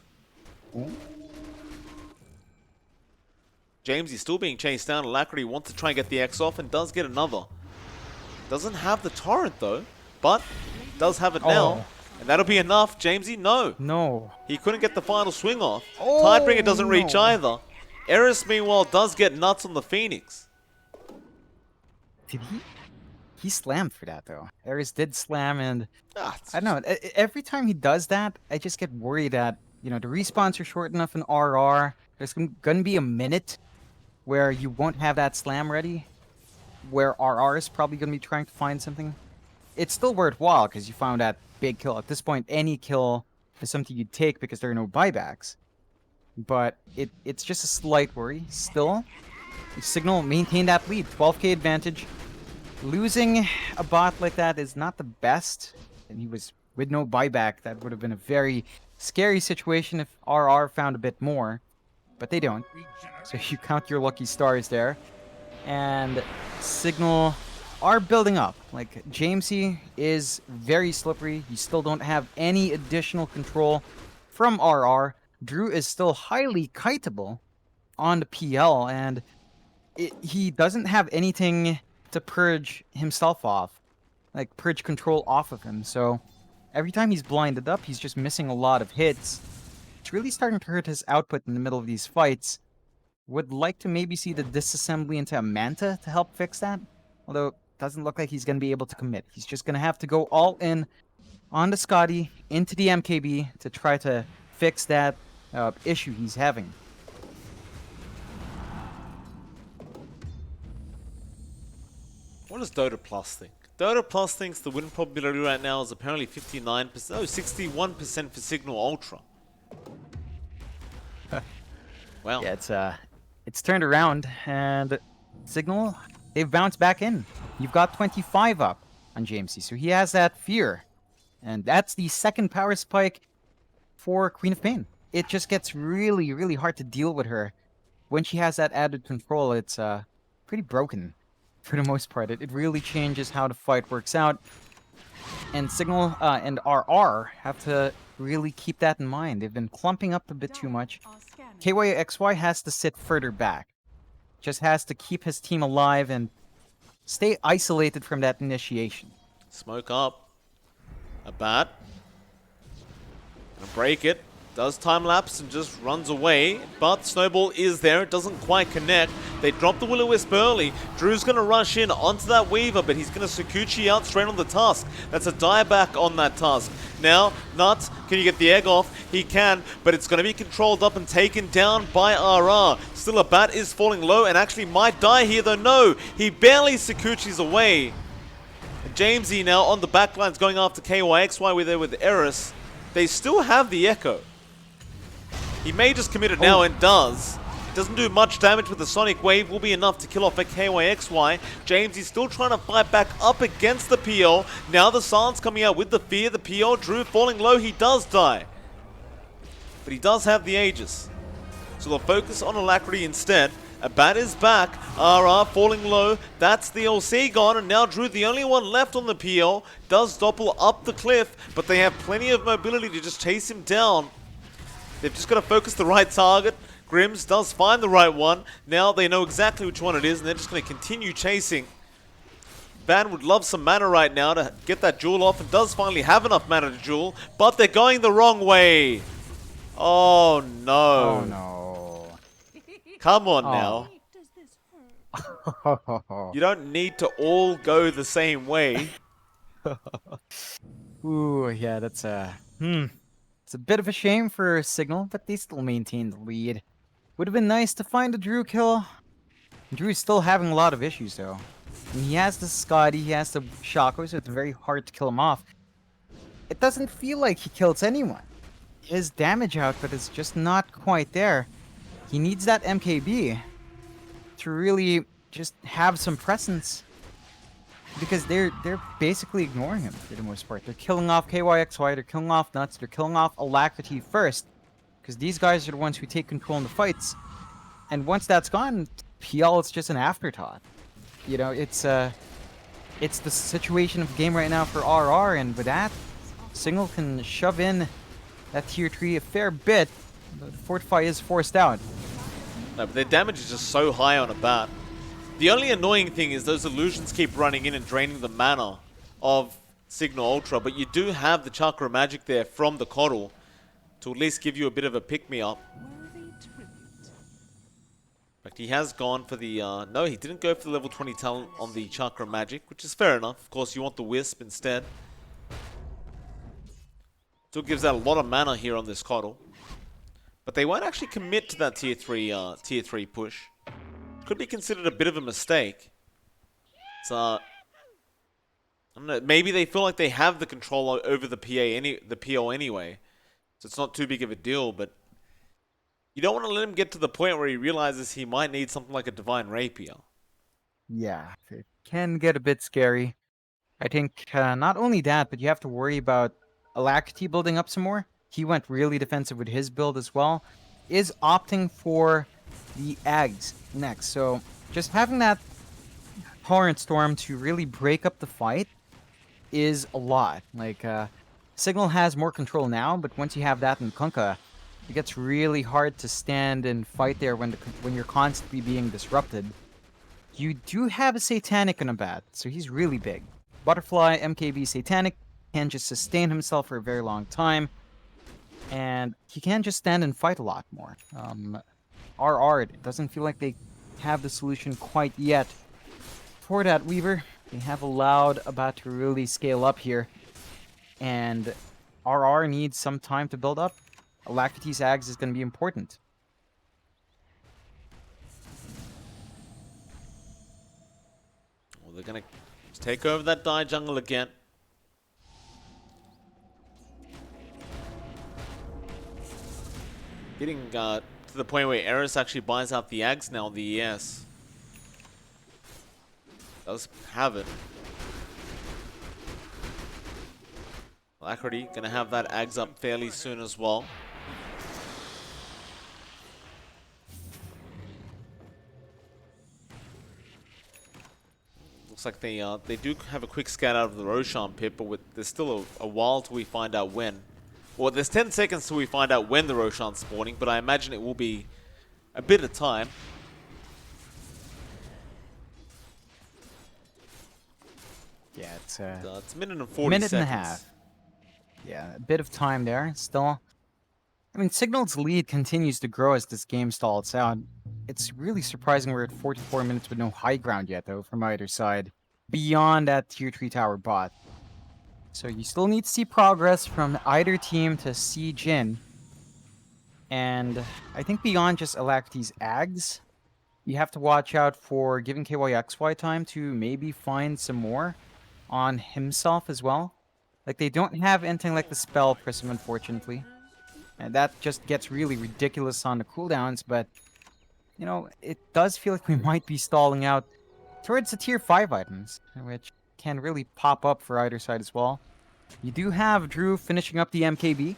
Jamesy still being chased down. Alacrity wants to try and get the X off and does get another. Doesn't have the Torrent though, but does have it now. And that'll be enough. Jamesy, no. No. He couldn't get the final swing off. Oh, Tidebringer doesn't reach no. either. Eris, meanwhile, does get nuts on the Phoenix. Did he? He slammed for that though. Ares did slam, and Ah, I don't know. Every time he does that, I just get worried that, you know, the respawns are short enough in RR. There's gonna be a minute where you won't have that slam ready, where RR is probably gonna be trying to find something. It's still worthwhile because you found that big kill. At this point, any kill is something you'd take because there are no buybacks. But it's just a slight worry. Still, Cignal maintained that lead, 12k advantage. Losing a bot like that is not the best, and he was with no buyback. That would have been a very scary situation if RR found a bit more, but they don't. So you count your lucky stars there. And Cignal are building up. Like, Jamesy is very slippery. You still don't have any additional control from RR. Drew is still highly kiteable on the PL, and he doesn't have anything to purge himself off, like purge control off of him. So every time he's blinded up, he's just missing a lot of hits. It's really starting to hurt his output in the middle of these fights. Would like to maybe see the disassembly into a Manta to help fix that, although it doesn't look like he's going to be able to commit. He's just going to have to go all in on the Scotty into the MKB to try to fix that issue he's having. What does Dota Plus think? Dota Plus thinks the win probability right now is apparently 59%, oh, 61% for Cignal Ultra. Well, Yeah, it's turned around, and Cignal, they've bounced back in. You've got 25 up on Jamesy, so he has that fear. And that's the second power spike for Queen of Pain. It just gets really, really hard to deal with her. When she has that added control, it's pretty broken for the most part. It really changes how the fight works out. And Cignal and RR have to really keep that in mind. They've been clumping up a bit too much. KYXY has to sit further back. Just has to keep his team alive and stay isolated from that initiation. smoke up. A bat. Gonna break it. Does time lapse and just runs away, but Snowball is there. It doesn't quite connect. They drop the Will-O-Wisp early. Drew's going to rush in onto that Weaver, but he's going to Sakuchi out straight on the task. That's a dieback on that task. Now, Nuts, can you get the egg off? He can, but it's going to be controlled up and taken down by RR. Still, a bat is falling low and actually might die here, though. No, he barely Sakuchi's away. And Jamesy now on the backlines going after KYXY. We're there with Eris. They still have the Echo. He may just commit it now and does. It doesn't do much damage, but the Sonic Wave will be enough to kill off a KYXY. James is still trying to fight back up against the PL. Now the silence coming out with the fear. The PL, Drew falling low. He does die. But he does have the Aegis. So they'll focus on Alacrity instead. A bat is back. RR falling low. That's the LC gone. And now Drew, the only one left on the PL, does doppel up the cliff. But they have plenty of mobility to just chase him down. They've just got to focus the right target. Grims does find the right one. Now they know exactly which one it is, and they're just going to continue chasing. Van would love some mana right now to get that jewel off, and does finally have enough mana to jewel, but they're going the wrong way. Oh no. Oh no. Come on Oh. now. Does this hurt? You don't need to all go the same way. Ooh, yeah, that's it's a bit of a shame for Cignal, but they still maintain the lead. Would have been nice to find a Drew kill. Drew's still having a lot of issues though. I mean, he has the Scotty, he has the Shocko, so it's very hard to kill him off. It doesn't feel like he kills anyone. His damage output is just not quite there. He needs that MKB to really just have some presence. Because they're basically ignoring him for the most part. They're killing off KYXY, they're killing off Nuts, they're killing off Alacrity first. Because these guys are the ones who take control in the fights. And once that's gone, PL is just an afterthought. You know, it's the situation of the game right now for RR, and with that, Cignal can shove in that tier 3 a fair bit. The Fortify is forced out. No, but their damage is just so high on a bat. The only annoying thing is those illusions keep running in and draining the mana of Cignal Ultra, but you do have the Chakra Magic there from the Coddle to at least give you a bit of a pick-me-up. Worthy tribute. In fact, he has gone for the... no, he didn't go for the level 20 talent on the Chakra Magic, which is fair enough. Of course, you want the Wisp instead. Still gives out a lot of mana here on this Coddle. But they won't actually commit to that tier 3 push. Could be considered a bit of a mistake. It's, I don't know, maybe they feel like they have the control over the PO anyway. So it's not too big of a deal, but you don't want to let him get to the point where he realizes he might need something like a Divine Rapier. Yeah, it can get a bit scary. I think not only that, but you have to worry about Alacrity building up some more. He went really defensive with his build as well. Is opting for the Ags next. So just having that Torrent Storm to really break up the fight is a lot. Like, Cignal has more control now, but once you have that in Kunkka, it gets really hard to stand and fight there when you're constantly being disrupted. You do have a Satanic in a bat, so he's really big. Butterfly, MKB, Satanic can just sustain himself for a very long time, and he can just stand and fight a lot more. RR, it doesn't feel like they have the solution quite yet for that Weaver. They have allowed a bat to really scale up here, and RR needs some time to build up. Alacrity's Ags is going to be important. Well, they're going to take over that Die Jungle again. Getting to the point where Eris actually buys out the Ags now on the ES. Does have it. Alacrity gonna have that Ags up fairly soon as well. Looks like they do have a quick scout out of the Roshan pit, but there's still a while till we find out when. Well, there's 10 seconds till we find out when the Roshan's spawning, but I imagine it will be a bit of time. Yeah, it's It's a minute and 40 minute seconds. and a half. Yeah, a bit of time there. Still, I mean, Signal's lead continues to grow as this game stalls out. It's really surprising we're at 44 minutes with no high ground yet, though, from either side. Beyond that tier 3 tower bot. So you still need to see progress from either team to siege in. And I think beyond just Alacrity's Ags, you have to watch out for giving KYXY time to maybe find some more on himself as well. Like, they don't have anything like the Spell Prism, unfortunately. And that just gets really ridiculous on the cooldowns, but, you know, it does feel like we might be stalling out towards the tier 5 items, which can really pop up for either side as well. You do have Drew finishing up the MKB.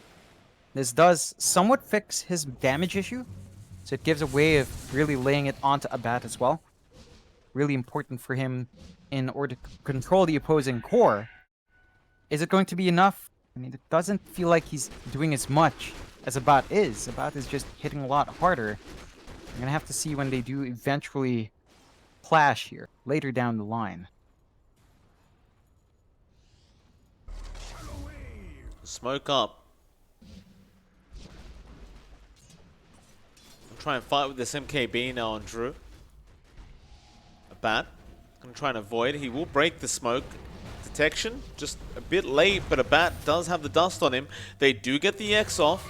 This does somewhat fix his damage issue, so it gives a way of really laying it onto a bat as well. Really important for him in order to control the opposing core. Is it going to be enough? I mean, it doesn't feel like he's doing as much as Abat is. Abat is just hitting a lot harder. We're gonna have to see when they do eventually clash here, later down the line. Smoke up. try and fight with this MKB now on Drew. A bat. Gonna try and avoid. He will break the smoke detection. Just a bit late, but a bat does have the dust on him. They do get the X off.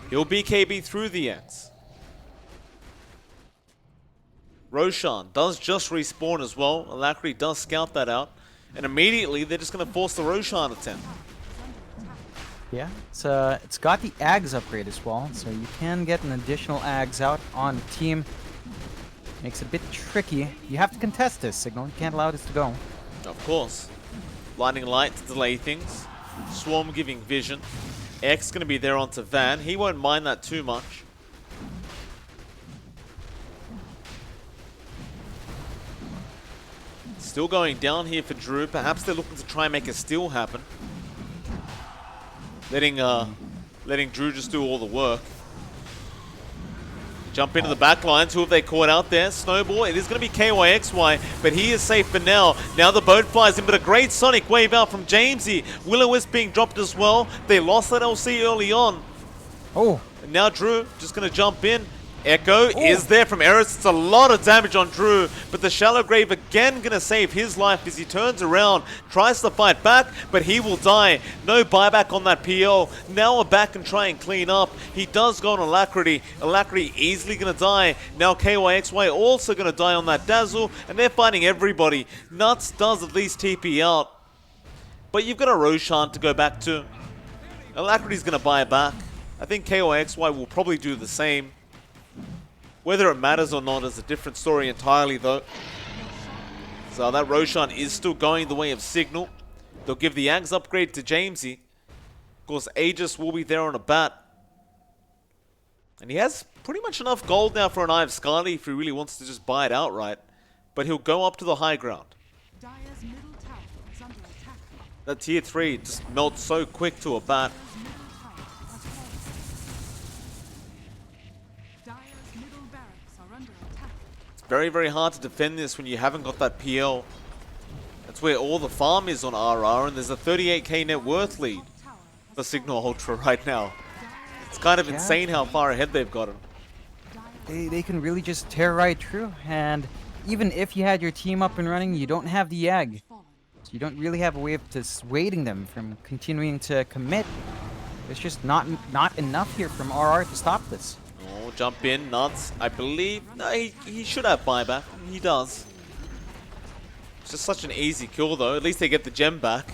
He'll BKB through the X. Roshan does just respawn as well. Alacrity does scout that out. And immediately, they're just going to force the Roshan attempt. Yeah, it's got the Ags upgrade as well, so you can get an additional Ags out on the team. Makes it a bit tricky. You have to contest this, Cignal. You can't allow this to go. Of course. Lightning Light to delay things. Swarm giving vision. X going to be there onto Van. He won't mind that too much. Still going down here for Drew. Perhaps they're looking to try and make a steal happen. Letting Drew just do all the work. Jump into the back lines. Who have they caught out there? Snowball. It is going to be KYXY, but he is safe for now. Now the boat flies in, but a great Sonic wave out from Jamesy. Will-O-Wisp being dropped as well. They lost that LC early on. Oh. And now Drew just going to jump in. Echo is there from Eris. It's a lot of damage on Drew, but the Shallow Grave again going to save his life as he turns around, tries to fight back, but he will die. No buyback on that PL. Now we're back and try and clean up. He does go on Alacrity. Alacrity easily going to die. Now KYXY also going to die on that Dazzle, and they're fighting everybody. Nuts does at least TP out. But you've got a Roshan to go back to. Alacrity's going to buy back. I think KYXY will probably do the same. Whether it matters or not is a different story entirely, though. So that Roshan is still going the way of Cignal. They'll give the Ags upgrade to Jamesy. Of course, Aegis will be there on a bat. And he has pretty much enough gold now for an Eye of Scarlet if he really wants to just buy it outright. But he'll go up to the high ground. Dire's middle tower is under attack. That tier 3 just melts so quick to a bat. Very, very hard to defend this when you haven't got that PL. That's where all the farm is on RR, and there's a 38k net worth lead for Cignal Ultra right now. It's kind of insane how far ahead they've gotten. They can really just tear right through, and even if you had your team up and running, you don't have the egg. So you don't really have a way of dissuading them from continuing to commit. There's just not enough here from RR to stop this. Oh, jump in, Nuts. I believe... No, he should have buyback. He does. It's just such an easy kill, though. At least they get the gem back.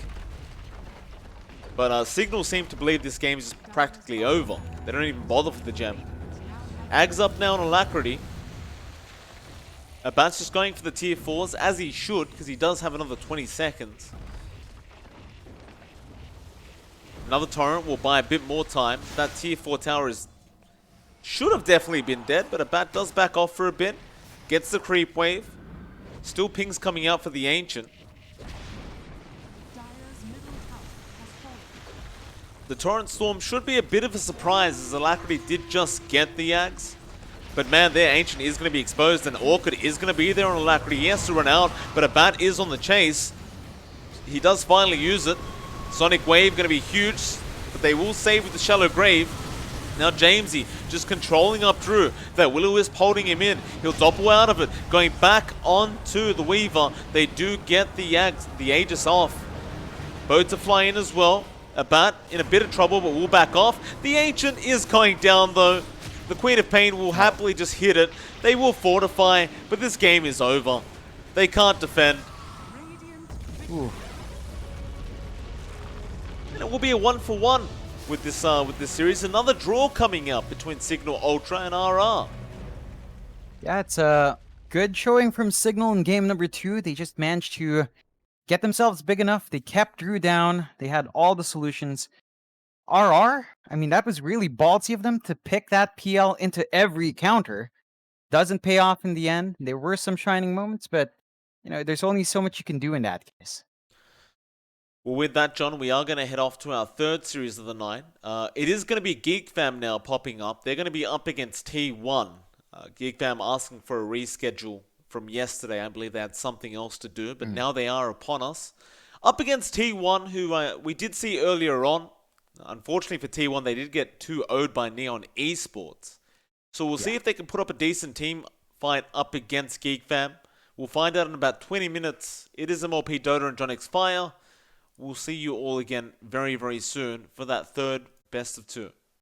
But Cignal seem to believe this game is practically over. They don't even bother for the gem. Ags up now on Alacrity. Bat's just going for the tier 4s, as he should, because he does have another 20 seconds. Another Torrent will buy a bit more time. That tier 4 tower should have definitely been dead, but a bat does back off for a bit. Gets the creep wave. Still pings coming out for the Ancient. The Torrent Storm should be a bit of a surprise as Alacrity did just get the Ags. But man, their Ancient is going to be exposed and Orchid is going to be there on Alacrity. He has to run out, but a bat is on the chase. He does finally use it. Sonic Wave going to be huge, but they will save with the Shallow Grave. Now Jamesy just controlling up Drew. That Will-O-Wisp holding him in. He'll doppel out of it. Going back onto the Weaver. They do get the Aegis off. Boat to fly in as well. A bat in a bit of trouble, but will back off. The Ancient is going down though. The Queen of Pain will happily just hit it. They will fortify, but this game is over. They can't defend. Ooh. And it will be a 1-for-1. With this series, another draw coming up between Cignal Ultra and RR. Yeah, it's a good showing from Cignal in game number 2. They just managed to get themselves big enough. They kept Drew down. They had all the solutions. RR, I mean, that was really ballsy of them to pick that PL into every counter. Doesn't pay off in the end. There were some shining moments, but you know, there's only so much you can do in that case. Well, with that, John, we are going to head off to our third series of the night. It is going to be Geek Fam now popping up. They're going to be up against T1. Geek Fam asking for a reschedule from yesterday. I believe they had something else to do, but now they are upon us. Up against T1, who we did see earlier on. Unfortunately for T1, they did get 2-0'd by Neon Esports. So we'll see if they can put up a decent team fight up against GeekFam. We'll find out in about 20 minutes. It is MLP Dota and johnxfire. We'll see you all again very, very soon for that third best of 2.